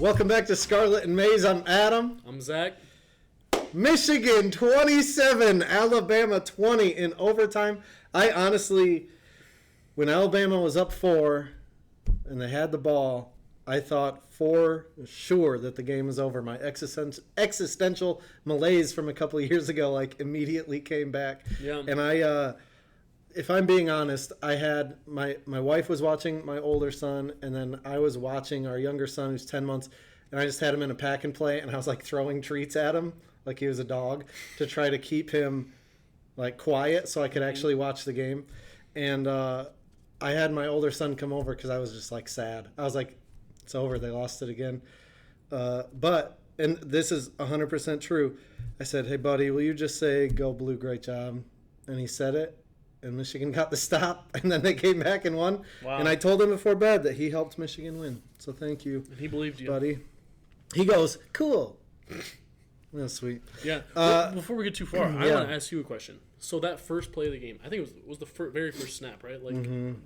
Welcome back to Scarlet and Maize. I'm Adam. I'm Zach. Michigan 27, Alabama 20 in overtime. I honestly, when Alabama was up 4 and they had the ball, I thought for sure that the game was over. My existential malaise from a couple of years ago immediately came back. Yeah. And I if I'm being honest, I had my wife was watching my older son, and then I was watching our younger son who's 10 months, and I just had him in a pack and play, and I was throwing treats at him like he was a dog to try to keep him quiet so I could actually watch the game. And I had my older son come over because I was just sad. I was like, it's over. They lost it again. But, and this is 100% true, I said, hey, buddy, will you just say, go Blue, great job? And he said it. And Michigan got the stop, and then they came back and won. Wow. And I told him before bed that he helped Michigan win. So thank you. And he believed you. Buddy. He goes, cool. That's sweet. Yeah. Before we get too far, I want to ask you a question. So that first play of the game, I think it was the very first snap, right?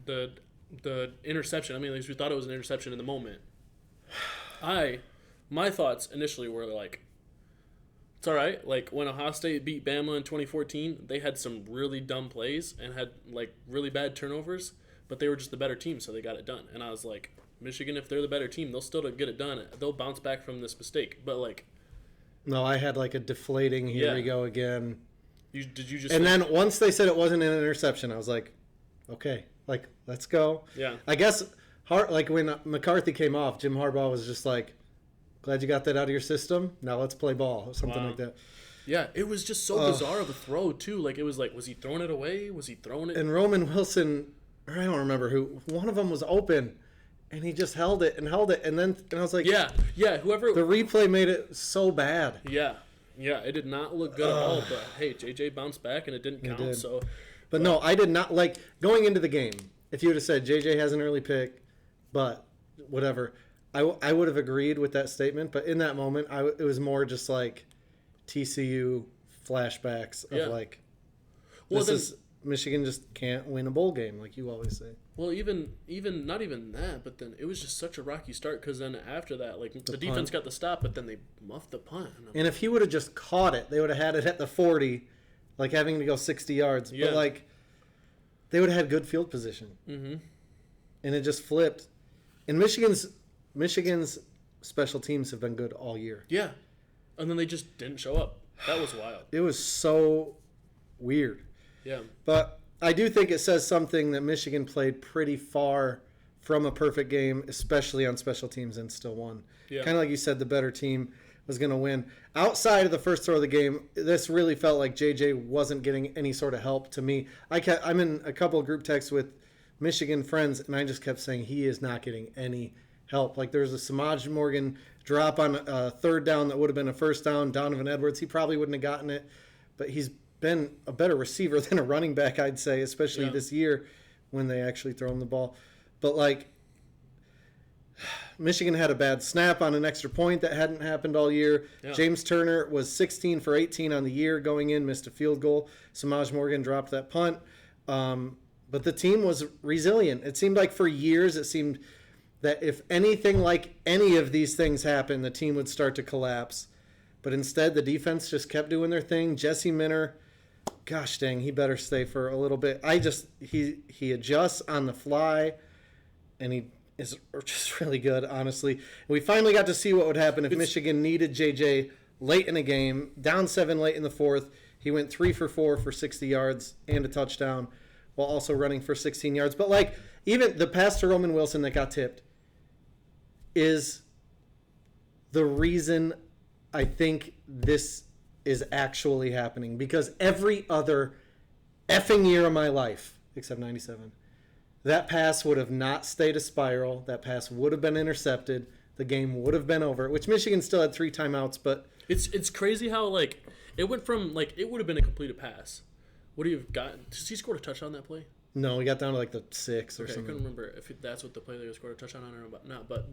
The interception. I mean, at least we thought it was an interception in the moment. My thoughts initially were it's all right. When Ohio State beat Bama in 2014, they had some really dumb plays and had really bad turnovers, but they were just the better team, so they got it done. And I was like, Michigan, if they're the better team, they'll still get it done. They'll bounce back from this mistake. But no, I had a deflating. Here we go again. Did you just? And then once they said it wasn't an interception, I was like, okay, let's go. Yeah. I guess when McCarthy came off, Jim Harbaugh was just glad you got that out of your system. Now let's play ball or something like that. Yeah, it was just so bizarre of a throw too. It was was he throwing it away? Was he throwing it? And Roman Wilson, or I don't remember who, one of them was open, and he just held it, and I was like, yeah, whoever. The replay made it so bad. Yeah, it did not look good at all. But hey, JJ bounced back, and it didn't count. So, but no, I did not going into the game. If you would have said JJ has an early pick, but whatever. I would have agreed with that statement, but in that moment, it was more just TCU flashbacks of Michigan just can't win a bowl game, like you always say. Well, even not even that, but then it was just such a rocky start because then after that, the defense got the stop, but then they muffed the punt. And if he would have just caught it, they would have had it at the 40, having to go 60 yards. Yeah. But they would have had good field position. Mm-hmm. And it just flipped. And Michigan's special teams have been good all year. Yeah. And then they just didn't show up. That was wild. It was so weird. Yeah. But I do think it says something that Michigan played pretty far from a perfect game, especially on special teams, and still won. Yeah. Kind of like you said, the better team was going to win. Outside of the first throw of the game, this really felt like JJ wasn't getting any sort of help to me. I'm in a couple of group texts with Michigan friends, and I just kept saying he is not getting any help. There was a Samaj Morgan drop on a third down that would have been a first down. Donovan Edwards, he probably wouldn't have gotten it, but he's been a better receiver than a running back, I'd say, especially this year when they actually throw him the ball. But Michigan had a bad snap on an extra point that hadn't happened all year. Yeah. James Turner was 16 for 18 on the year going in, missed a field goal. Samaj Morgan dropped that punt. But the team was resilient. It seemed for years, that if anything like any of these things happened, the team would start to collapse. But instead, the defense just kept doing their thing. Jesse Minter, gosh dang, he better stay for a little bit. He adjusts on the fly, and he is just really good, honestly. We finally got to see what would happen if Michigan needed JJ late in a game, down 7 late in the fourth. He went 3 for 4 for 60 yards and a touchdown, while also running for 16 yards. But even the pass to Roman Wilson that got tipped is the reason I think this is actually happening, because every other effing year of my life, except 97, that pass would have not stayed a spiral. That pass would have been intercepted. The game would have been over, which Michigan still had 3 timeouts. But it's crazy how it went from it would have been a completed pass. What do you have got? Did he score a touchdown that play? No, we got down to the 6 or something. I couldn't remember if that's what the play they scored a touchdown on or about. No, but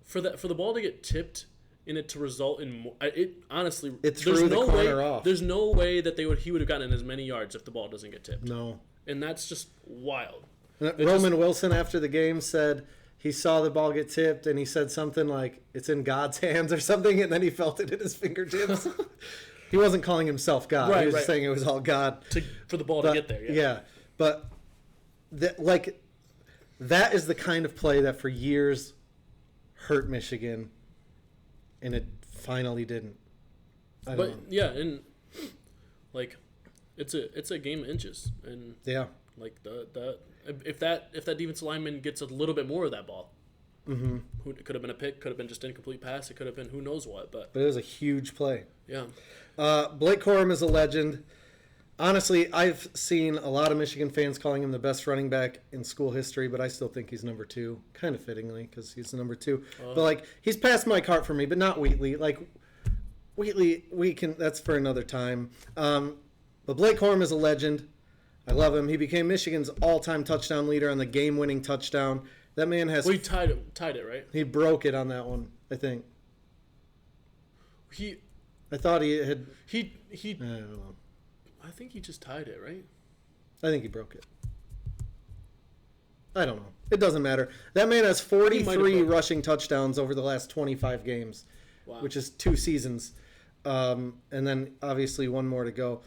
for the ball to get tipped and it to result in more, it honestly, it threw the corner off. There's no way that he would have gotten as many yards if the ball doesn't get tipped. No, and that's just wild. Roman Wilson after the game said he saw the ball get tipped and he said something like, "It's in God's hands" or something, and then he felt it in his fingertips. He wasn't calling himself God. Right, he was right. just saying it was all God. For the ball to get there, yeah. Yeah. But, that is the kind of play that for years hurt Michigan, and it finally didn't. I don't know. Yeah, and, like, it's a game of inches. And, Yeah. like, if that defensive lineman gets a little bit more of that ball, it could have been a pick, could have been just an incomplete pass, it could have been who knows what. But it was a huge play. Yeah. Blake Corum is a legend. Honestly, I've seen a lot of Michigan fans calling him the best running back in school history, but I still think he's number 2, kind of fittingly, because he's the number 2. But, like, he's passed Mike Hart for me, but not Wheatley. Like, Wheatley, that's for another time. But Blake Corum is a legend. I love him. He became Michigan's all-time touchdown leader on the game-winning touchdown. That man has... Well, he tied it, right? He broke it on that one, I think. I thought he had... I don't know. I think he just tied it, right? I think he broke it. I don't know. It doesn't matter. That man has 43 rushing touchdowns over the last 25 games, which is 2 seasons. And then, obviously, 1 more to go.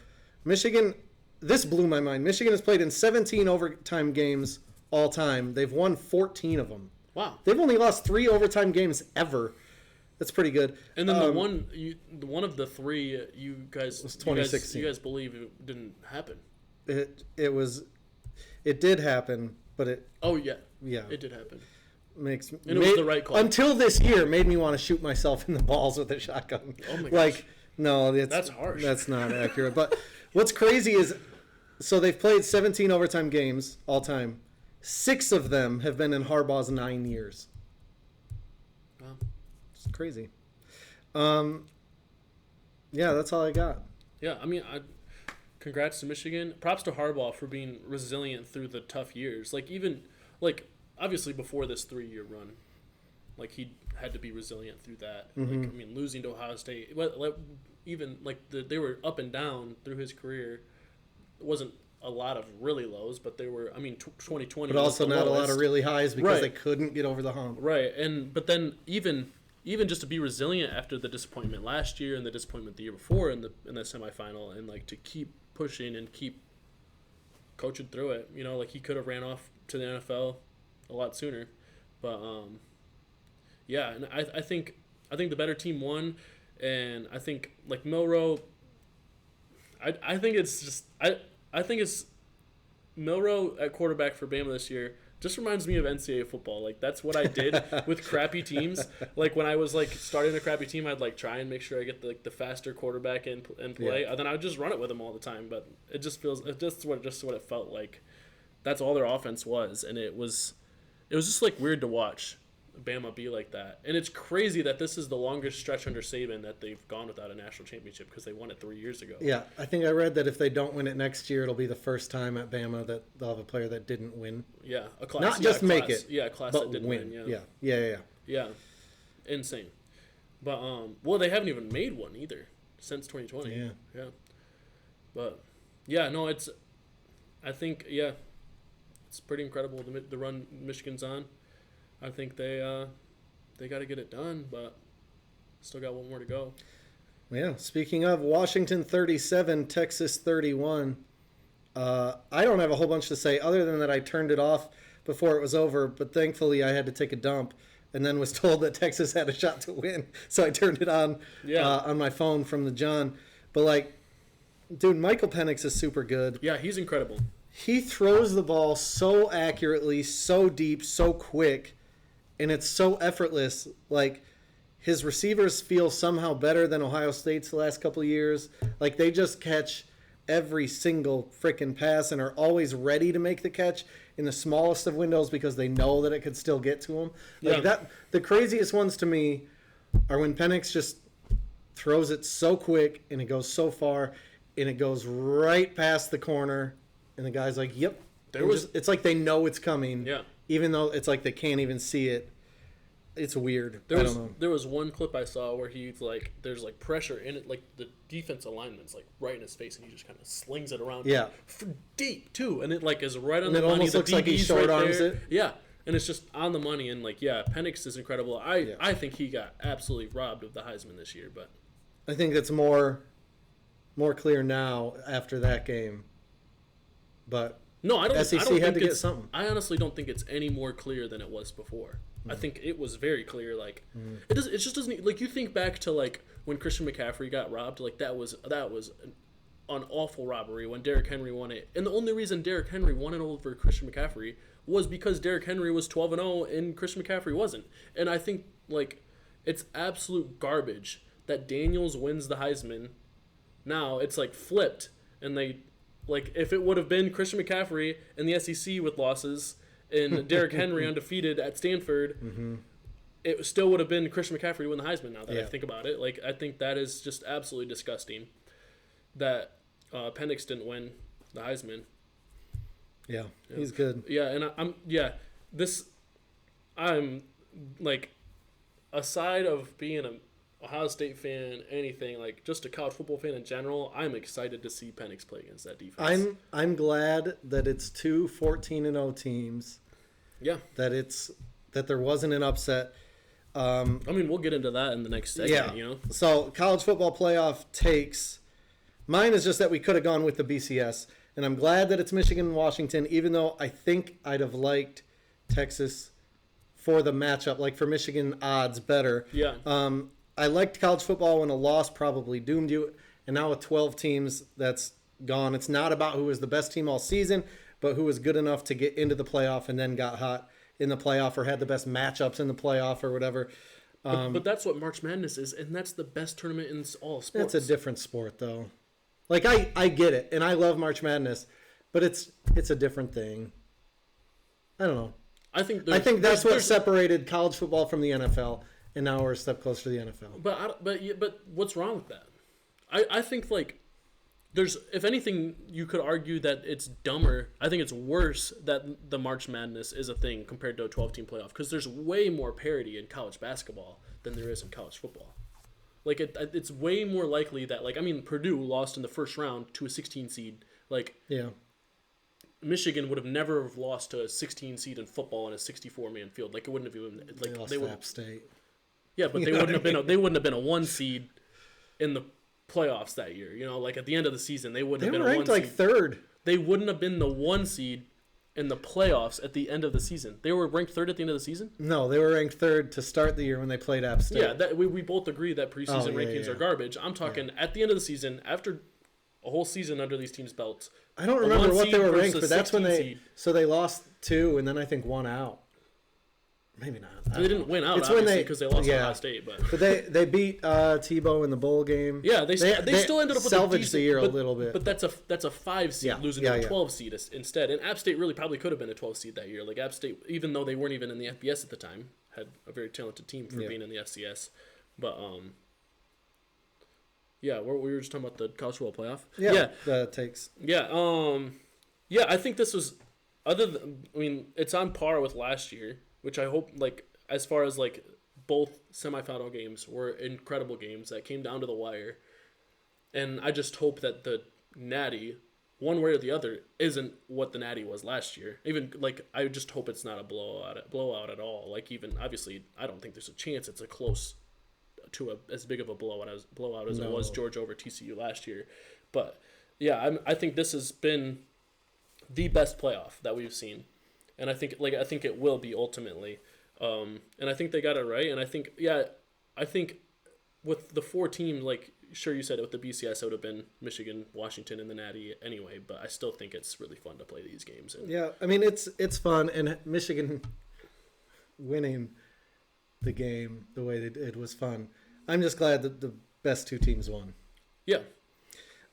Michigan... This blew my mind. Michigan has played in 17 overtime games all time. They've won 14 of them. Wow. They've only lost 3 overtime games ever. That's pretty good. And then the one of the 3 you guys was 2016. You guys believe it didn't happen. It did happen, but it. Oh yeah. Yeah. It did happen. It was the right call. Until this year, made me want to shoot myself in the balls with a shotgun. Oh my gosh. Like, no, that's harsh. That's not accurate. But what's crazy is, so they've played 17 overtime games all time. 6 of them have been in Harbaugh's 9 years. Wow. It's crazy. Yeah, that's all I got. Yeah, I mean, congrats to Michigan. Props to Harbaugh for being resilient through the tough years. Obviously before this 3-year run, he had to be resilient through that. Mm-hmm. Losing to Ohio State, they were up and down through his career. It wasn't a lot of really lows, but there were. 2020. But also not a lot of really highs because Right. they couldn't get over the hump. Right, but then even just to be resilient after the disappointment last year and the disappointment the year before in the semifinal, and to keep pushing and keep coaching through it. He could have ran off to the NFL a lot sooner, but yeah, and I think the better team won, and I think Milroe. I think it's Milroe at quarterback for Bama this year. Just reminds me of NCAA football. That's what I did with crappy teams. When I was starting a crappy team, I'd try and make sure I get the faster quarterback in play. Yeah. And then I would just run it with them all the time. But it just feels what it felt like. That's all their offense was, and it was just weird to watch Bama be like that. And it's crazy that this is the longest stretch under Saban that they've gone without a national championship, because they won it 3 years ago. Yeah, I think I read that if they don't win it next year, it'll be the first time at Bama that they'll have a player that didn't win. Yeah, a class. Not just make it. Yeah, a class but that didn't win. Yeah. Insane. But they haven't even made one either since 2020. Yeah. But I think it's pretty incredible the run Michigan's on. I think they got to get it done, but still got 1 more to go. Yeah. Speaking of, Washington 37, Texas 31. I don't have a whole bunch to say other than that I turned it off before it was over, but thankfully I had to take a dump and then was told that Texas had a shot to win, so I turned it on on my phone from the John. But dude, Michael Penix is super good. Yeah, he's incredible. He throws the ball so accurately, so deep, so quick, and it's so effortless. His receivers feel somehow better than Ohio State's the last couple of years. They just catch every single freaking pass and are always ready to make the catch in the smallest of windows because they know that it could still get to them. The craziest ones to me are when Penix just throws it so quick and it goes so far and it goes right past the corner and the guy's like, yep. It's like they know it's coming. Yeah. Even though it's they can't even see it. It's weird. I don't know. There was one clip I saw where he's there's pressure in it, the defense alignment's right in his face, and he just kind of slings it around. Yeah. Deep too, and it is right on and the it money. almost The looks like he DB's short right arms there. it. Yeah, and it's just on the money. And like, yeah, Penix is incredible. I think he got absolutely robbed of the Heisman this year, but I think it's more clear now after that game. But no, I don't. SEC I don't had to think get something. I honestly don't think it's any more clear than it was before. I think it was very clear. Like it just doesn't like you think back to like when Christian McCaffrey got robbed. Like that was an awful robbery when Derrick Henry won it. And the only reason Derrick Henry won it over Christian McCaffrey was because Derrick Henry was 12-0 and Christian McCaffrey wasn't. And I think like it's absolute garbage that Daniels wins the Heisman. Now it's like flipped, and they like if it would have been Christian McCaffrey in the SEC with losses and Derrick Henry undefeated at Stanford, it still would have been Christian McCaffrey to win the Heisman. Now that I think about it, like I think that is just absolutely disgusting that Penix didn't win the Heisman. Yeah, he's good. Yeah, and I'm like, aside of being a Ohio State fan, anything, like just a college football fan in general, I'm excited to see Penix play against that defense. I'm glad that it's two 14-0 teams. Yeah. That there wasn't an upset. I mean, we'll get into that in the next segment, you know? So, college football playoff takes. Mine is just that we could have gone with the BCS. And I'm glad that it's Michigan and Washington, even though I think I'd have liked Texas for the matchup, like for Michigan odds better. Yeah. I liked college football when a loss probably doomed you. And now with 12 teams, that's gone. It's not about who was the best team all season, but who was good enough to get into the playoff and then got hot in the playoff or had the best matchups in the playoff or whatever. But that's what March Madness is, and that's the best tournament in all sports. It's a different sport, though. Like, I get it, and I love March Madness, but it's a different thing. I don't know. I think that's what separated college football from the NFL, and now we're a step closer to the NFL. But what's wrong with that? I think, like, if anything, you could argue that it's dumber. I think it's worse that the March Madness is a thing compared to a 12-team playoff, because there's way more parity in college basketball than there is in college football. Like, it's way more likely that, like, I mean, Purdue lost in the first round to a 16 seed. Like, yeah, Michigan would have never have lost to a 16 seed in football in a 64-man field. Like, it wouldn't have even like they would App State. Yeah, but they wouldn't have been they wouldn't have been a 1 seed in the playoffs that year. You know, like at the end of the season, they wouldn't have been a 1 seed. They were ranked like third. They wouldn't have been the 1 seed in the playoffs at the end of the season. They were ranked third at the end of the season? No, they were ranked third to start the year when they played App State. Yeah, we both agree that preseason rankings are garbage. I'm talking at the end of the season, after a whole season under these teams' belts. I don't remember what they were ranked, but that's when seed. So they lost 2 and then I think 1 out. Maybe not. They didn't win out, obviously, because they lost to Ohio State. But they beat Tebow in the bowl game. Yeah, they still ended up with salvaged the year a little bit. But that's a 5 seed losing to a 12 seed instead. And App State really probably could have been a 12 seed that year. Like App State, even though they weren't even in the FBS at the time, had a very talented team for being in the FCS. But we were just talking about the college football playoff. Yeah, the takes. Yeah, I think this was it's on par with last year, which I hope, like, as far as, like, both semifinal games were incredible games that came down to the wire. And I just hope that the Natty, one way or the other, isn't what the Natty was last year. Even, like, I just hope it's not a blowout at all. Like, even, obviously, I don't think there's a chance it's a close to as big of a blowout as it was Georgia over TCU last year. But, yeah, I think this has been the best playoff that we've seen. And I think it will be ultimately, and I think they got it right. And I think with the 4 teams, like, sure, you said with the BCS it would have been Michigan, Washington, and the Natty anyway. But I still think it's really fun to play these games. And yeah, I mean it's fun, and Michigan winning the game the way they did was fun. I'm just glad that the best 2 teams won. Yeah.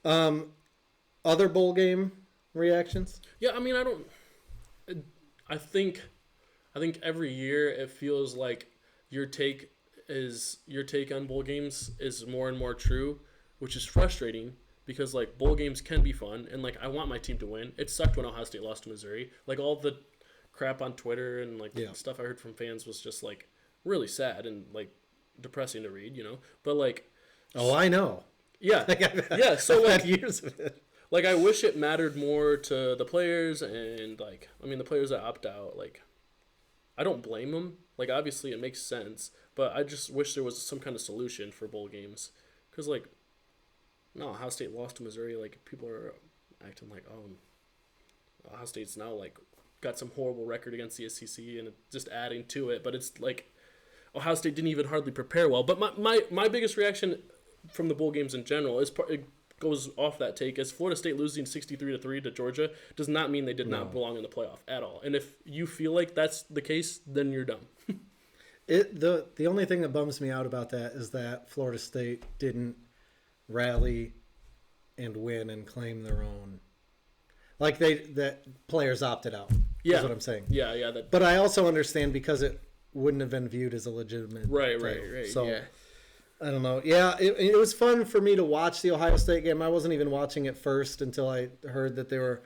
Other bowl game reactions? Yeah, I mean, I think every year it feels like your take on bowl games is more and more true, which is frustrating because, like, bowl games can be fun and, like, I want my team to win. It sucked when Ohio State lost to Missouri. Like, all the crap on Twitter and, like, stuff I heard from fans was just, like, really sad and, like, depressing to read, you know. But, like, I know. Yeah. So, I've like, had years of it. Like, I wish it mattered more to the players and, like, I mean, the players that opt out, like, I don't blame them. Like, obviously, it makes sense, but I just wish there was some kind of solution for bowl games. Because, like, no, Ohio State lost to Missouri. Like, people are acting like, oh, Ohio State's now, like, got some horrible record against the SEC and just adding to it. But it's like Ohio State didn't even hardly prepare well. But my biggest reaction from the bowl games in general it goes off that take is Florida State losing 63-3 to Georgia does not mean they did not belong in the playoff at all. And if you feel like that's the case, then you're dumb. The only thing that bums me out about that is that Florida State didn't rally and win and claim their own. Like that players opted out. Yeah. Is what I'm saying. Yeah. But I also understand because it wouldn't have been viewed as a legitimate Right. So yeah. I don't know. Yeah, it was fun for me to watch the Ohio State game. I wasn't even watching it first until I heard that they were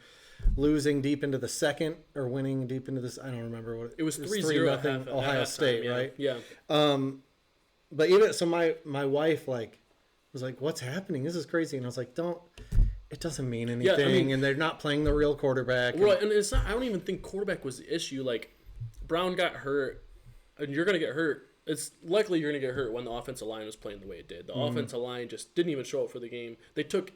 losing deep into the second or winning deep into this. I don't remember what it was 3-0 Ohio State, time, right? Yeah. But even so, my wife was like, "What's happening? This is crazy." And I was like, It doesn't mean anything." Yeah, I mean, and they're not playing the real quarterback. Right, and it's not. I don't even think quarterback was the issue. Like, Brown got hurt, and you're gonna get hurt. It's likely you're going to get hurt when the offensive line was playing the way it did. The offensive line just didn't even show up for the game. They took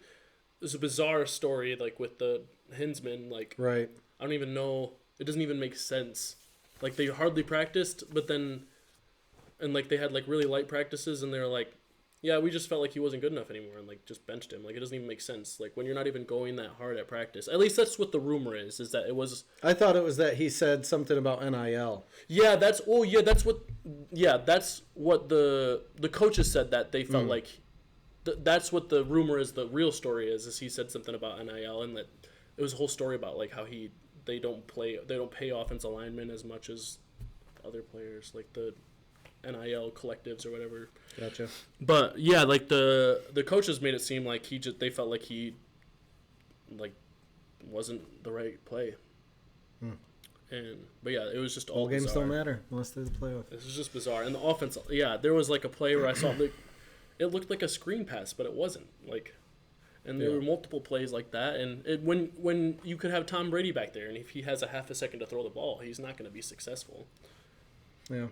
this bizarre story like with the Hinsman. Like, right. I don't even know. It doesn't even make sense. Like, they hardly practiced, but then, and like they had like really light practices, and they're like, yeah, we just felt like he wasn't good enough anymore, and like just benched him. Like, it doesn't even make sense. Like, when you're not even going that hard at practice. At least that's what the rumor is that it was. I thought it was that he said something about NIL. Yeah, that's what the coaches said that they felt like. That's what the rumor is. The real story is he said something about NIL, and that it was a whole story about like how they don't pay offensive linemen as much as other players, like the NIL collectives or whatever. Gotcha. But yeah, like the coaches made it seem like they felt like he like wasn't the right play. But yeah, it was just all games bizarre. don't matter unless they're the playoff. This is just bizarre. And the offense, yeah, there was like a play where I saw it looked like a screen pass, but it wasn't. Like, and there were multiple plays like that. And when you could have Tom Brady back there, and if he has a half a second to throw the ball, he's not going to be successful. Yeah.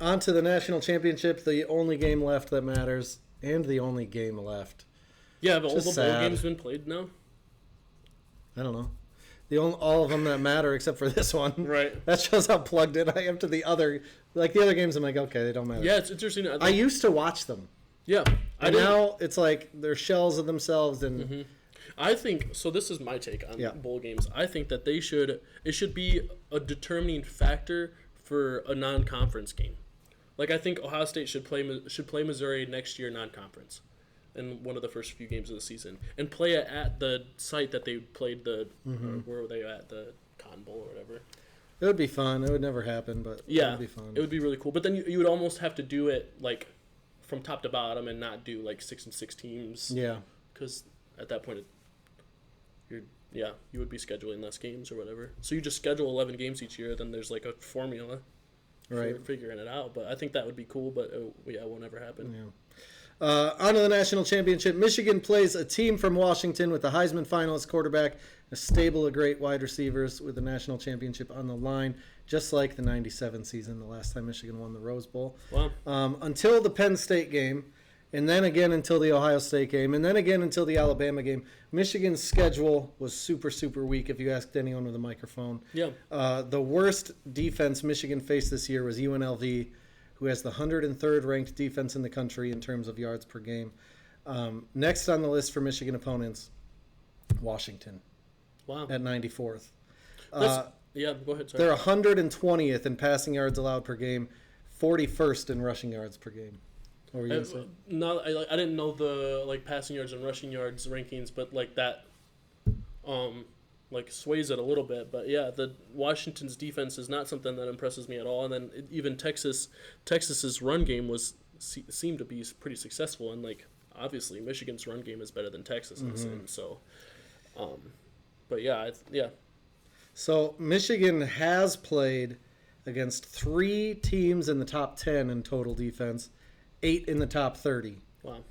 On to the national championship, the only game left that matters, and the only game left. Yeah, but all the sad. bowl games been played now. I don't know. All of them that matter except for this one. Right. That shows how plugged in I am to the other. Like the other games, I'm like, okay, they don't matter. Yeah, it's interesting. I used to watch them. Yeah. And now it's like they're shells of themselves. And I think, so this is my take on bowl games. I think that it should be a determining factor for a non-conference game. Like, I think Ohio State should play Missouri next year non-conference in one of the first few games of the season, and play it at the site that they played where were they at, the Cotton Bowl or whatever. It would be fun. It would never happen, but yeah, it would be fun. It would be really cool. But then you would almost have to do it like from top to bottom and not do like 6-6 teams. Yeah, because at that point, you would be scheduling less games or whatever. So you just schedule 11 games each year. Then there's like a formula for figuring it out. But I think that would be cool. But it won't ever happen. Yeah. On to the national championship. Michigan plays a team from Washington with a Heisman finalist quarterback, a stable of great wide receivers with the national championship on the line, just like the 97 season, the last time Michigan won the Rose Bowl. Wow. Until the Penn State game, and then again until the Ohio State game, and then again until the Alabama game. Michigan's schedule was super, super weak, if you asked anyone with a microphone. Yeah. The worst defense Michigan faced this year was UNLV, who has the 103rd ranked defense in the country in terms of yards per game. Next on the list for Michigan opponents, Washington. Wow. At 94th. Yeah, go ahead. Sorry. They're 120th in passing yards allowed per game, 41st in rushing yards per game. What were you going to say? No, I didn't know the passing yards and rushing yards rankings, but that sways it a little bit. But yeah, the Washington's defense is not something that impresses me at all. And then even Texas's run game seemed to be pretty successful, and obviously Michigan's run game is better than Texas's, and so but yeah. So Michigan has played against 3 teams in the top 10 in total defense, 8 in the top 30. Wow.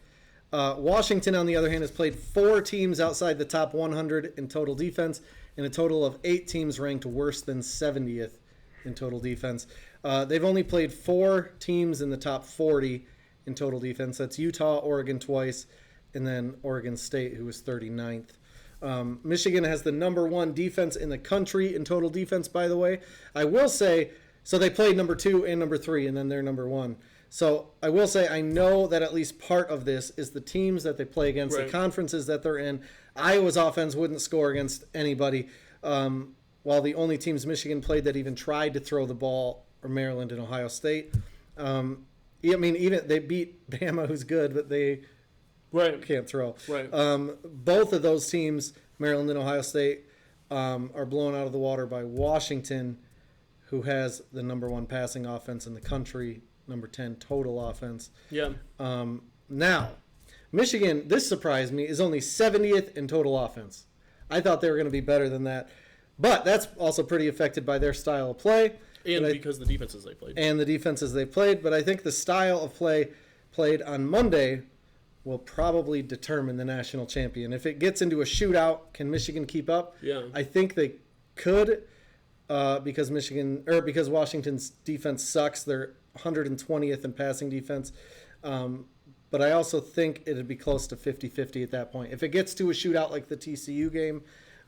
Washington, on the other hand, has played 4 teams outside the top 100 in total defense, and a total of 8 teams ranked worse than 70th in total defense. They've only played 4 teams in the top 40 in total defense. That's Utah, Oregon twice, and then Oregon State, who was 39th. Michigan has the number 1 defense in the country in total defense, by the way. I will say, so they played number 2 and number 3, and then they're number 1. So I will say I know that at least part of this is the teams that they play against, the conferences that they're in. Iowa's offense wouldn't score against anybody, while the only teams Michigan played that even tried to throw the ball are Maryland and Ohio State. I mean, even they beat Bama, who's good, but they can't throw. Both of those teams, Maryland and Ohio State, are blown out of the water by Washington, who has the number 1 passing offense in the country, number 10 total offense. Now, Michigan, this surprised me, is only 70th in total offense. I thought they were going to be better than that. But that's also pretty affected by their style of play. And because the defenses they played. And the defenses they played. But I think the style of play played on Monday will probably determine the national champion. If it gets into a shootout, can Michigan keep up? I think they could, because Washington's defense sucks. They're 120th in passing defense. But I also think it'd be close to 50-50 at that point. If it gets to a shootout like the TCU game,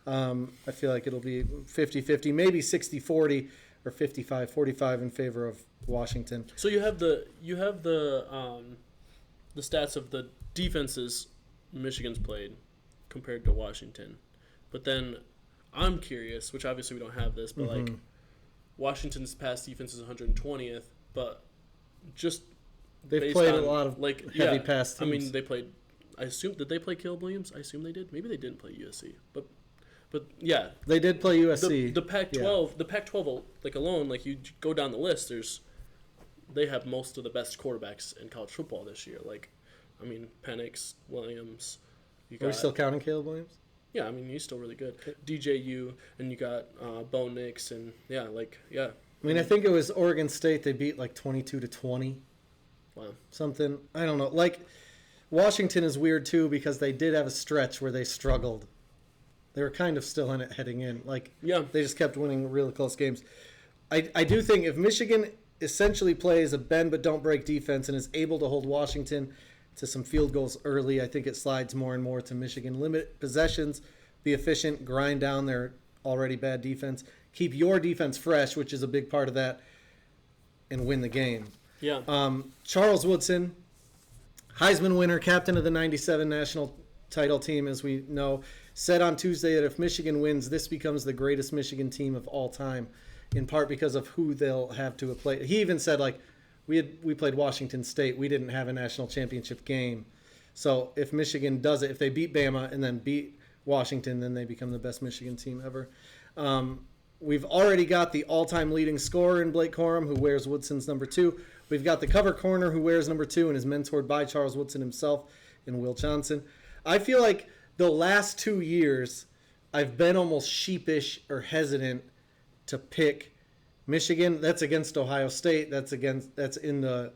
I feel like it'll be 50-50, maybe 60-40 or 55-45 in favor of Washington. So you have the stats of the defenses Michigan's played compared to Washington. But then I'm curious, which obviously we don't have this, but like Washington's pass defense is 120th, but just they've played a lot of heavy pass teams. I mean, they played. I assume, did they play Caleb Williams? I assume they did. Maybe they didn't play USC, but yeah, they did play USC. The Pac-12, the Pac-12 like alone, like you go down the list, they have most of the best quarterbacks in college football this year. Like, I mean, Penix, Williams. Are we still counting Caleb Williams? Yeah, I mean, he's still really good. DJU, and you got Bo Nix, and yeah. I mean, I think it was Oregon State. They beat like 22-20. Wow. Something. I don't know. Like, Washington is weird too because they did have a stretch where they struggled. They were kind of still in it heading in. They just kept winning really close games. I do think if Michigan essentially plays a bend but don't break defense and is able to hold Washington to some field goals early, I think it slides more and more to Michigan. Limit possessions, be efficient, grind down their already bad defense, keep your defense fresh, which is a big part of that, and win the game. Charles Woodson, Heisman winner, captain of the 97 national title team, as we know, said on Tuesday that if Michigan wins, this becomes the greatest Michigan team of all time, in part because of who they'll have to play. He even said, we played Washington State. We didn't have a national championship game. So if Michigan does it, if they beat Bama and then beat Washington, then they become the best Michigan team ever. We've already got the all-time leading scorer in Blake Corum, who wears Woodson's number 2. We've got the cover corner who wears number 2 and is mentored by Charles Woodson himself and Will Johnson. I feel like the last 2 years, I've been almost sheepish or hesitant to pick Michigan. That's against Ohio State. That's in the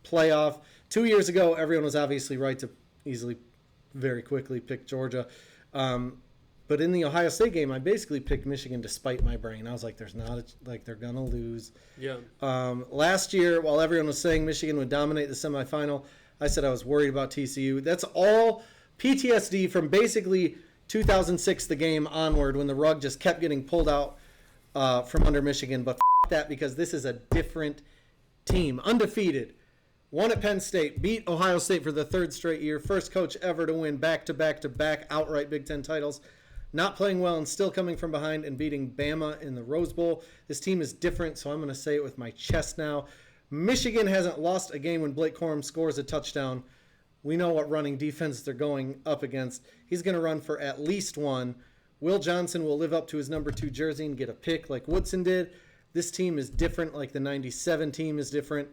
playoff. 2 years ago, everyone was obviously right to easily, very quickly pick Georgia. But in the Ohio State game, I basically picked Michigan despite my brain. I was like, they're going to lose. Last year, while everyone was saying Michigan would dominate the semifinal, I said I was worried about TCU. That's all PTSD from basically 2006, the game onward, when the rug just kept getting pulled out from under Michigan. But that, because this is a different team. Undefeated. Won at Penn State. Beat Ohio State for the 3rd straight year. First coach ever to win back-to-back-to-back outright Big Ten titles. Not playing well and still coming from behind and beating Bama in the Rose Bowl. This team is different, so I'm going to say it with my chest now. Michigan hasn't lost a game when Blake Corum scores a touchdown. We know what running defense they're going up against. He's going to run for at least 1. Will Johnson will live up to his number 2 jersey and get a pick like Woodson did. This team is different, like the 97 team is different.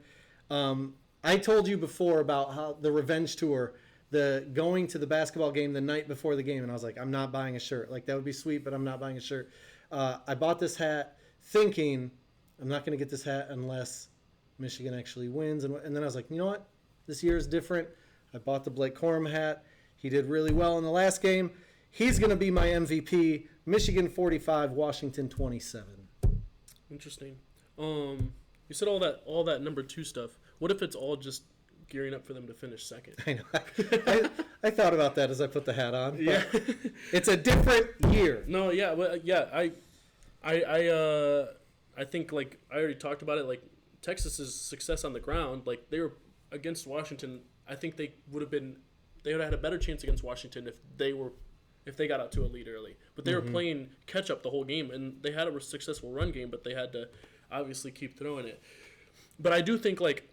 I told you before about how the revenge tour, the going to the basketball game the night before the game, and I was like, I'm not buying a shirt. Like, that would be sweet, but I'm not buying a shirt. I bought this hat thinking I'm not going to get this hat unless Michigan actually wins. And then I was like, you know what? This year is different. I bought the Blake Corum hat. He did really well in the last game. He's going to be my MVP. Michigan 45, Washington 27. Interesting. You said all that number 2 stuff. What if it's all just gearing up for them to finish second? I know. I thought about that as I put the hat on. Yeah, it's a different year. No, yeah, but yeah, I think like I already talked about it. Like Texas's success on the ground, like they were against Washington. I think they would have had a better chance against Washington if they got out to a lead early. But they were playing catch up the whole game, and they had a successful run game, but they had to obviously keep throwing it. But I do think like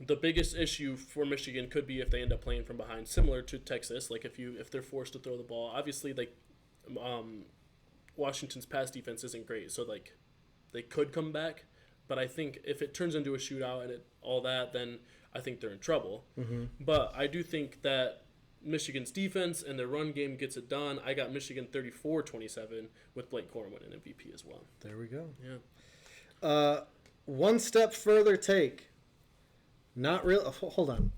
the biggest issue for Michigan could be if they end up playing from behind, similar to Texas. Like if they're forced to throw the ball, obviously like Washington's pass defense isn't great, so like they could come back. But I think if it turns into a shootout and all that, then I think they're in trouble. But I do think that Michigan's defense and their run game gets it done. I got Michigan 34-27 with Blake Corum winning MVP as well. There we go. Yeah. One step further take. Not real. Hold on.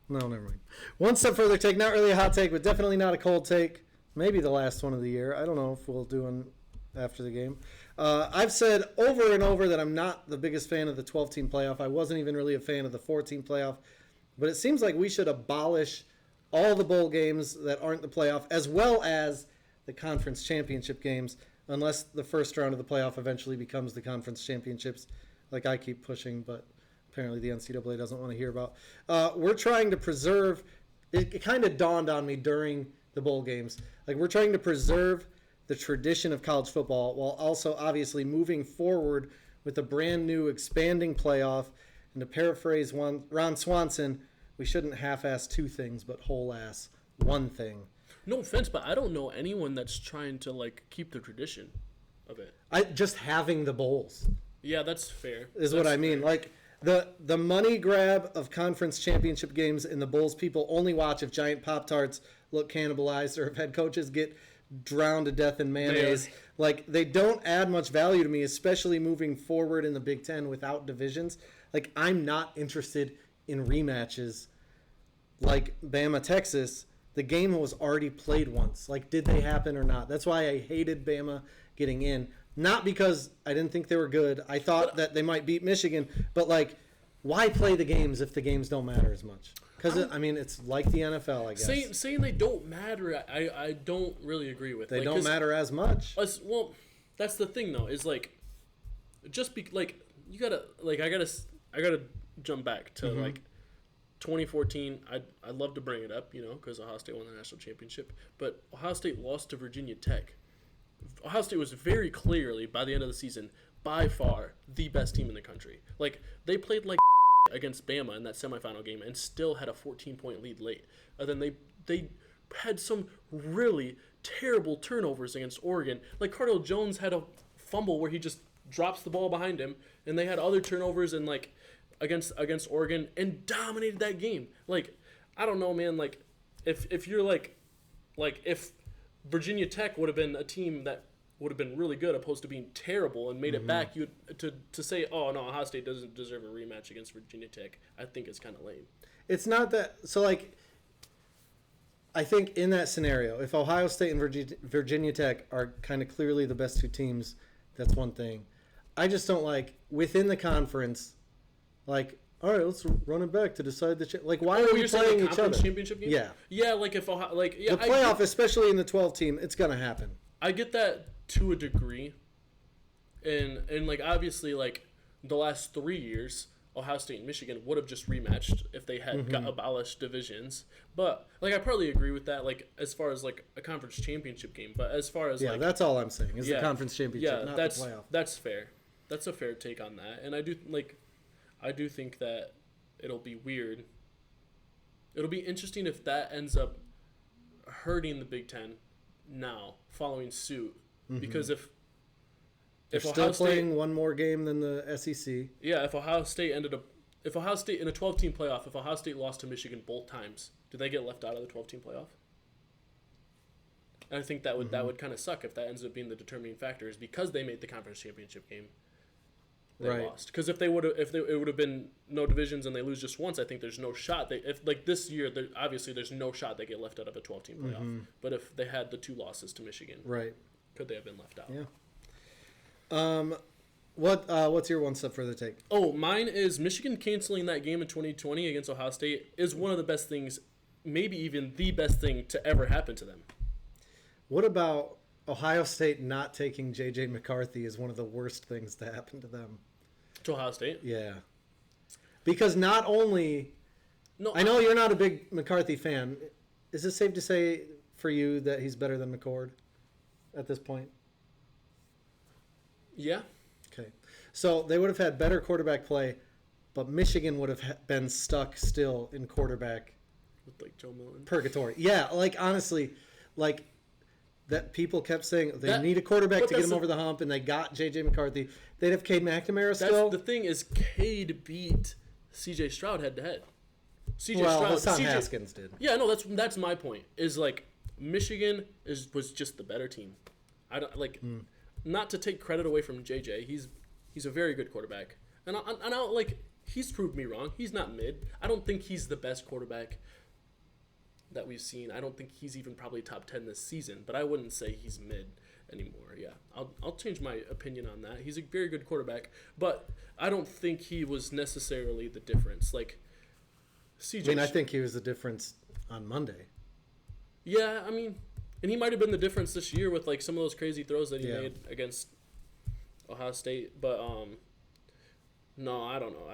No, never mind. One step further take. Not really a hot take, but definitely not a cold take. Maybe the last one of the year. I don't know if we'll do one after the game. I've said over and over that I'm not the biggest fan of the 12-team playoff. I wasn't even really a fan of the 14 playoff. But it seems like we should abolish all the bowl games that aren't the playoff, as well as the conference championship games, unless the first round of the playoff eventually becomes the conference championships, like I keep pushing, but apparently the NCAA doesn't want to hear about. We're trying to preserve, it kind of dawned on me during the bowl games, like we're trying to preserve the tradition of college football while also obviously moving forward with a brand new expanding playoff. And to paraphrase Ron Swanson, we shouldn't half-ass 2 things, but whole-ass 1 thing. No offense, but I don't know anyone that's trying to like keep the tradition of it. Just having the bowls. Yeah, that's fair. Is what I mean. Like the money grab of conference championship games in the bowls, people only watch if giant Pop-Tarts look cannibalized or if head coaches get drowned to death in mayonnaise. Yeah. Like they don't add much value to me, especially moving forward in the Big Ten without divisions. Like I'm not interested in rematches like Bama Texas. The game was already played once. Like, did they happen or not? That's why I hated Bama getting in. Not because I didn't think they were good. I thought that they might beat Michigan. But, like, why play the games if the games don't matter as much? Because, I mean, it's like the NFL, I guess. Saying they don't matter, I don't really agree with. They don't matter as much. Well, that's the thing, though, is, like, you gotta, like, I gotta jump back to, like, 2014, I'd love to bring it up, you know, because Ohio State won the national championship. But Ohio State lost to Virginia Tech. Ohio State was very clearly, by the end of the season, by far the best team in the country. Like, they played like against Bama in that semifinal game and still had a 14-point lead late. And then they had some really terrible turnovers against Oregon. Like, Cardale Jones had a fumble where he just drops the ball behind him, and they had other turnovers and, like, against Oregon and dominated that game. Like, I don't know, man. Like, if you're like if Virginia Tech would have been a team that would have been really good opposed to being terrible and made it back, you to say, oh no, Ohio State doesn't deserve a rematch against Virginia Tech, I think it's kind of lame. It's not that. So like, I think in that scenario, if Ohio State and Virginia Tech are kind of clearly the best 2 teams, that's one thing. I just don't like within the conference. Like, all right, let's run it back to decide the like. Why are we playing each other? Championship game? Yeah, like if Ohio, the playoff, especially in the 12-team, it's gonna happen. I get that to a degree, and like obviously like the last 3 years, Ohio State and Michigan would have just rematched if they had abolished divisions. But like I probably agree with that. Like as far as like a conference championship game, but as far as that's all I'm saying is the conference championship, not the playoff. That's fair. That's a fair take on that, and I do think that it'll be weird. It'll be interesting if that ends up hurting the Big Ten now, following suit. Because if they're still playing one more game than the SEC. Yeah, if Ohio State in a 12-team playoff, if Ohio State lost to Michigan both times, do they get left out of the 12-team playoff? And I think that would kind of suck if that ends up being the determining factor, is because they made the conference championship game. They lost, because if it would have been no divisions and they lose just once, I think there's no shot. If like this year, obviously there's no shot they get left out of a 12-team playoff. But if they had the 2 losses to Michigan, right, could they have been left out? Yeah. What's your one step further take? Oh, mine is Michigan canceling that game in 2020 against Ohio State is one of the best things, maybe even the best thing to ever happen to them. What about Ohio State not taking J.J. McCarthy is one of the worst things to happen to them? To Ohio State? Yeah. Because not only... No, I know you're not a big McCarthy fan. Is it safe to say for you that he's better than McCord at this point? Yeah. Okay. So they would have had better quarterback play, but Michigan would have been stuck still in quarterback With like Joe Milton. purgatory. Yeah, like honestly, like that people kept saying they need a quarterback to get him over the hump, and they got J.J. McCarthy. They'd have Cade McNamara still. The thing is, Cade beat C.J. Stroud head to head. Hassan Haskins did. Yeah, no, that's my point. Is like Michigan was just the better team. I don't like not to take credit away from JJ. He's a very good quarterback, and I like he's proved me wrong. He's not mid. I don't think he's the best quarterback that we've seen. I don't think he's even probably top 10 this season, but I wouldn't say he's mid anymore. Yeah, I'll change my opinion on that. He's a very good quarterback, but I don't think he was necessarily the difference. Like CJ. I mean, I think he was the difference on Monday. Yeah, I mean, and he might have been the difference this year with like some of those crazy throws that he made against Ohio State. But no, I don't know.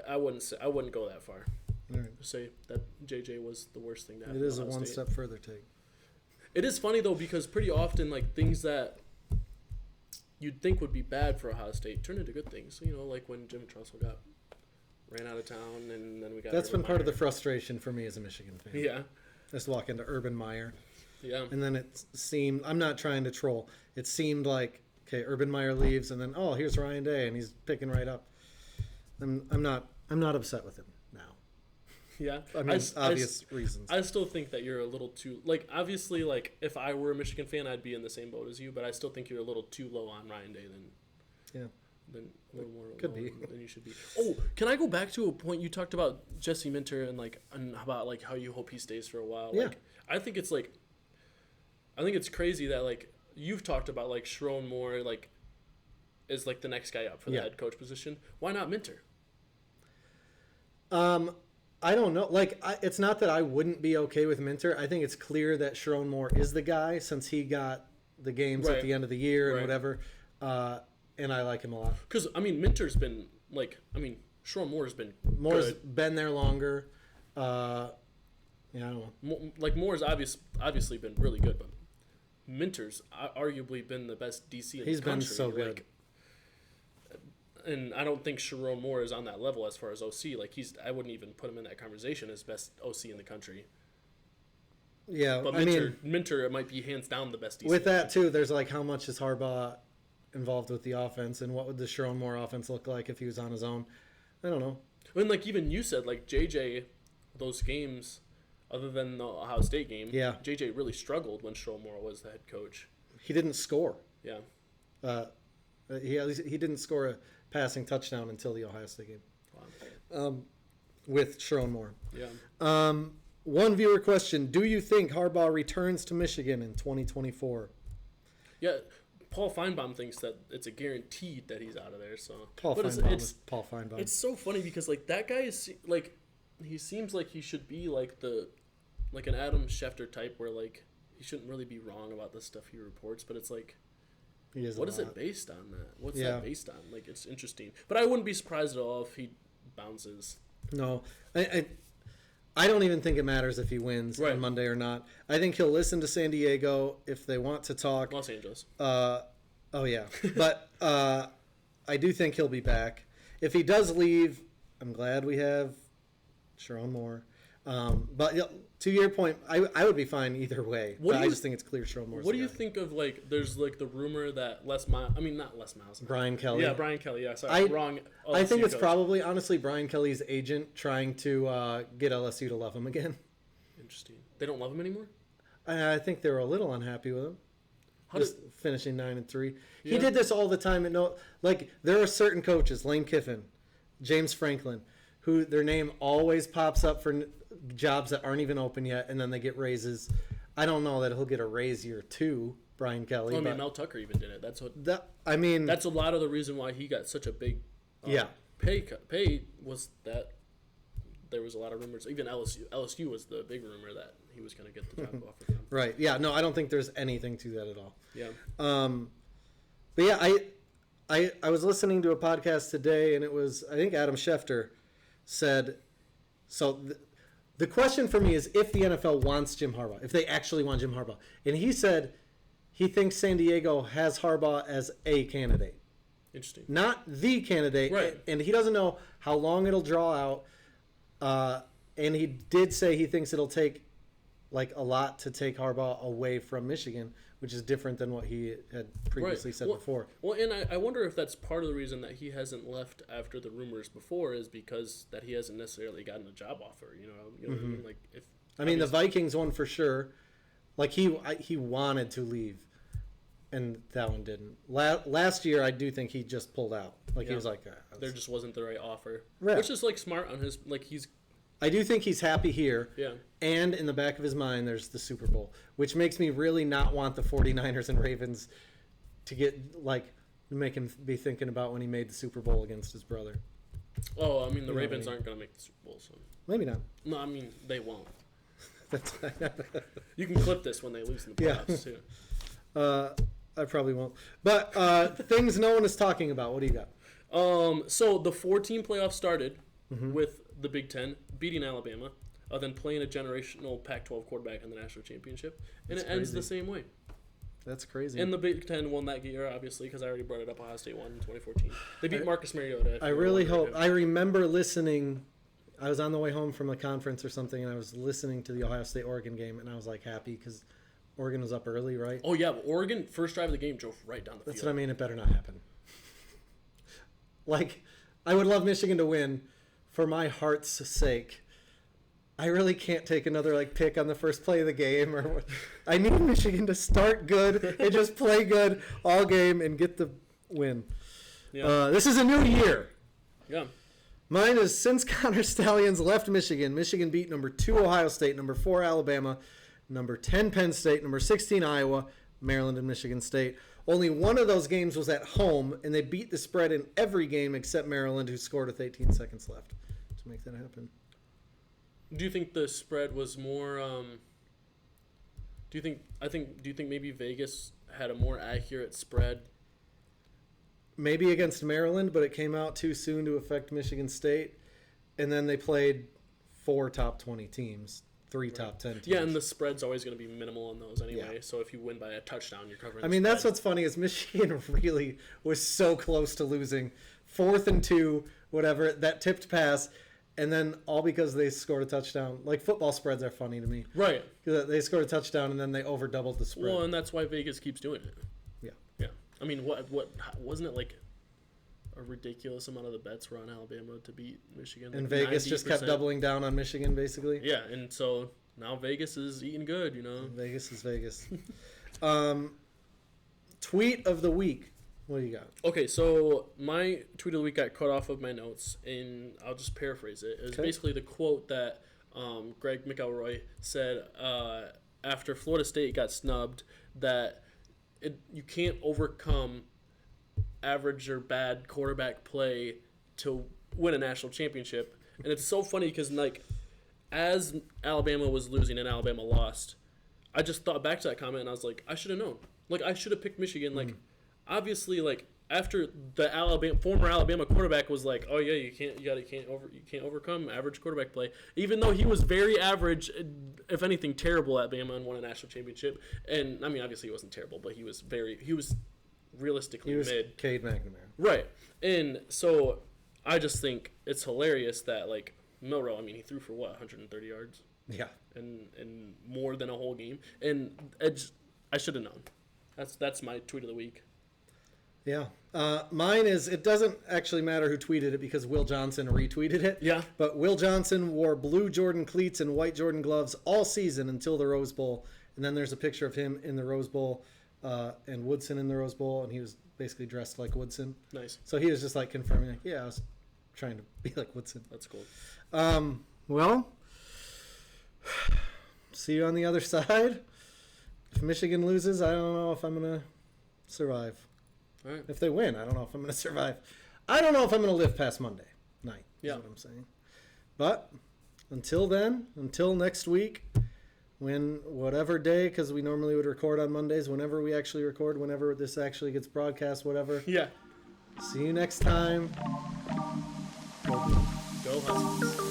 I wouldn't go that far. Right. Say that JJ was the worst thing to happen. It is to a Ohio one State. step further take. It is funny though because pretty often like things that you'd think would be bad for Ohio State turn into good things. You know, like when Jim Trussell ran out of town, and then we got. That's Urban been part of the Meyer. frustration for me as a Michigan fan. Yeah. Just walk into Urban Meyer. Yeah. And then it seemed, I'm not trying to troll, it seemed like, okay, Urban Meyer leaves, and then, oh, here's Ryan Day, and he's picking right up. I'm not upset with him now. Yeah. I mean, obvious reasons. I still think that you're a little too, like, obviously, like, if I were a Michigan fan, I'd be in the same boat as you, but I still think you're a little too low on Ryan Day than a little more Could low be. than you should be. Oh, can I go back to a point you talked about Jesse Minter and about like how you hope he stays for a while? Yeah. Like, I think it's crazy that like you've talked about like Sharon Moore like is like the next guy up for the head coach position. Why not Minter? I don't know. Like, it's not that I wouldn't be okay with Minter. I think it's clear that Sharon Moore is the guy since he got the games at the end of the year and whatever. And I like him a lot. Because, I mean, Minter's been, like, Sharon Moore's been Moore's good. been there longer. I don't know. Moore's obviously been really good, but Minter's arguably been the best DC in the country. He's been so good. Like, and I don't think Sharon Moore is on that level as far as OC. Like, I wouldn't even put him in that conversation as best OC in the country. Yeah, But Minter might be hands down the best DC. With that, too, there's like how much is Harbaugh involved with the offense, and what would the Sharon Moore offense look like if he was on his own? I don't know. I mean, like, even you said, like, JJ, those games, other than the Ohio State game, JJ really struggled when Sharon Moore was the head coach. He didn't score. Yeah. He didn't score a passing touchdown until the Ohio State game. Wow. With Sharon Moore. Yeah. One viewer question: do you think Harbaugh returns to Michigan in 2024? Yeah. Paul Feinbaum thinks that it's a guaranteed that he's out of there. So Paul Feinbaum. It's so funny because like that guy is like, he seems like he should be like an Adam Schefter type where like he shouldn't really be wrong about the stuff he reports, but it's like, what is it based on that? What's that based on? Like, it's interesting, but I wouldn't be surprised at all if he bounces. No, I don't even think it matters if he wins on Monday or not. I think he'll listen to San Diego if they want to talk. Los Angeles. Oh, yeah. But I do think he'll be back. If he does leave, I'm glad we have Sharon Moore. But to your point, I would be fine either way. I just think it's clear Sharon Moore's What do you think of, like, there's, like, the rumor that not Les Miles. Brian Kelly. Yeah, Brian Kelly. Yeah, sorry. Wrong. I think it's probably, honestly, Brian Kelly's agent trying to get LSU to love him again. Interesting. They don't love him anymore? I think they were a little unhappy with him. Finishing 9-3. Yeah. He did this all the time. There are certain coaches, Lane Kiffin, James Franklin, who their name always pops up for jobs that aren't even open yet, and then they get raises. I don't know that he'll get a raise year 2, Brian Kelly. I mean, Mel Tucker even did it. That's what. That's a lot of the reason why he got such a big. Pay was that there was a lot of rumors. Even LSU was the big rumor that he was going to get the job offer from. Right. Yeah. No, I don't think there's anything to that at all. Yeah. But yeah, I was listening to a podcast today, and it was, I think Adam Schefter said, so the question for me is if the NFL wants Jim Harbaugh, if they actually want Jim Harbaugh. And he said he thinks San Diego has Harbaugh as a candidate. Interesting. Not the candidate. Right. And he doesn't know how long it'll draw out. And he did say he thinks it'll take like a lot to take Harbaugh away from Michigan, which is different than what he had previously said before. Well, and I wonder if that's part of the reason that he hasn't left after the rumors before is because that he hasn't necessarily gotten a job offer. You know what I mean? Like if the Vikings one for sure. Like he wanted to leave, and that one didn't. Last year, I do think he just pulled out. Like he was like, there just wasn't the right offer, right. Which is like smart on his he's. I do think he's happy here. Yeah. And in the back of his mind, there's the Super Bowl, which makes me really not want the 49ers and Ravens to make him be thinking about when he made the Super Bowl against his brother. Oh, I mean, the Ravens aren't going to make the Super Bowl, so. Maybe not. No, I mean, they won't. That's You can clip this when they lose in the playoffs, too. I probably won't. But things no one is talking about. What do you got? So the 4-team playoff started with the Big Ten beating Alabama, then playing a generational Pac-12 quarterback in the national championship, and it ends the same way. That's crazy. And the Big Ten won that year, obviously, because I already brought it up. Ohio State won in 2014. They beat Marcus Mariota. I really hope. I remember listening. I was on the way home from a conference or something, and I was listening to the Ohio State-Oregon game, and I was like happy because Oregon was up early, right? Oh yeah, but Oregon first drive of the game drove right down the field. That's what I mean. It better not happen. Like, I would love Michigan to win. For my heart's sake, I really can't take another pick on the first play of the game. Or I need Michigan to start good and just play good all game and get the win. Yeah. This is a new year. Yeah. Mine is since Connor Stallions left Michigan, Michigan beat number 2 Ohio State, number 4 Alabama, number 10 Penn State, number 16 Iowa, Maryland, and Michigan State. Only one of those games was at home, and they beat the spread in every game except Maryland, who scored with 18 seconds left to make that happen. Do you think the spread was more? Do you think maybe Vegas had a more accurate spread? Maybe against Maryland, but it came out too soon to affect Michigan State, and then they played 4 top 20 teams. 3 top 10 teams. Yeah, and the spread's always going to be minimal on those anyway. Yeah. So if you win by a touchdown, you're covering. I mean, that's what's funny is Michigan really was so close to losing 4th and 2, whatever, that tipped pass, and then all because they scored a touchdown. Like, football spreads are funny to me. Right. Because they scored a touchdown and then they over doubled the spread. Well, and that's why Vegas keeps doing it. Yeah. Yeah. I mean, what wasn't it like a ridiculous amount of the bets were on Alabama to beat Michigan. And Vegas 90%. Just kept doubling down on Michigan, basically. Yeah, and so now Vegas is eating good, you know. Vegas is Vegas. Tweet of the week. What do you got? Okay, so my tweet of the week got cut off of my notes, and I'll just paraphrase it. It was basically the quote that Greg McElroy said after Florida State got snubbed, that you can't overcome average or bad quarterback play to win a national championship. And it's so funny because, like, as Alabama was losing and Alabama lost, I just thought back to that comment and I was like, I should have known. Like, I should have picked Michigan. Like, obviously, like, after the former Alabama quarterback was like, oh yeah, you can't overcome average quarterback play, even though he was very average, if anything terrible at Bama, and won a national championship. And I mean, obviously he wasn't terrible, but he was realistically mid. Cade McNamara. Right. And so I just think it's hilarious that, like, Milroe, I mean, he threw for 130 yards? Yeah. And more than a whole game. And I should have known. That's my tweet of the week. Yeah. Mine is, it doesn't actually matter who tweeted it because Will Johnson retweeted it. Yeah. But Will Johnson wore blue Jordan cleats and white Jordan gloves all season until the Rose Bowl. And then there's a picture of him in the Rose Bowl and Woodson in the Rose Bowl, and he was basically dressed like Woodson. Nice. So he was just like confirming, like, yeah, I was trying to be like Woodson. That's cool. Well, see you on the other side. If Michigan loses, I don't know if I'm going to survive. All right. If they win, I don't know if I'm going to survive. I don't know if I'm going to live past Monday night, is what I'm saying. But until then, until next week, when whatever day, because we normally would record on Mondays, whenever we actually record, whenever this actually gets broadcast, whatever. Yeah. See you next time. Go Huskies.